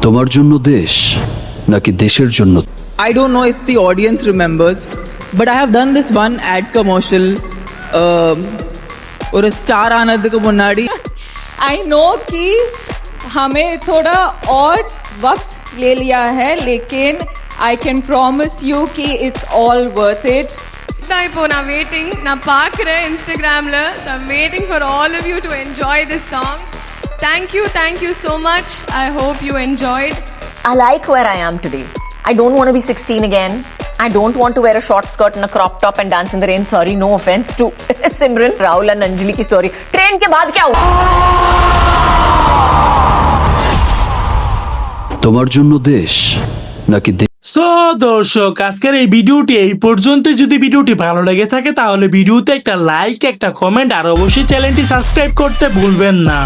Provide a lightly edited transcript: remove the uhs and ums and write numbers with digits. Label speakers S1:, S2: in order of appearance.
S1: তোমার জন্য দেশ নাকি দেশের জন্য?
S2: I don't know if the audience remembers, but I have done this one ad commercial. और स्टार आने को मुन्नाडी
S3: आई नो कि हमें थोड़ा और वक्त ले लिया है, लेकिन आई कैन प्रॉमिस यू कि इट्स ऑल वर्थ इट.
S4: நான் இப்போ நான் வெயிட்டிங் நான் பார்க்குறேன் இன்ஸ்டாகிராமில். So I'm waiting for all of you to enjoy this song. Thank you so much. I hope you enjoyed.
S5: I like where I am today. I don't want to be 16 again. I don't want to wear a short skirt and a crop top and dance in the rain. Sorry, no offense to Simran, Rahul and Anjali की story. Train के बाद क्या हुआ?
S1: তোমার জন্য দেশ নাকি
S6: so দর্শক, আজকের এই ভিডিওটি এই পর্যন্ত। যদি ভিডিওটি ভালো লেগে থাকে তাহলে ভিডিওতে একটা লাইক, একটা কমেন্ট আর অবশ্যই চ্যানেলটি সাবস্ক্রাইব করতে ভুলবেন না।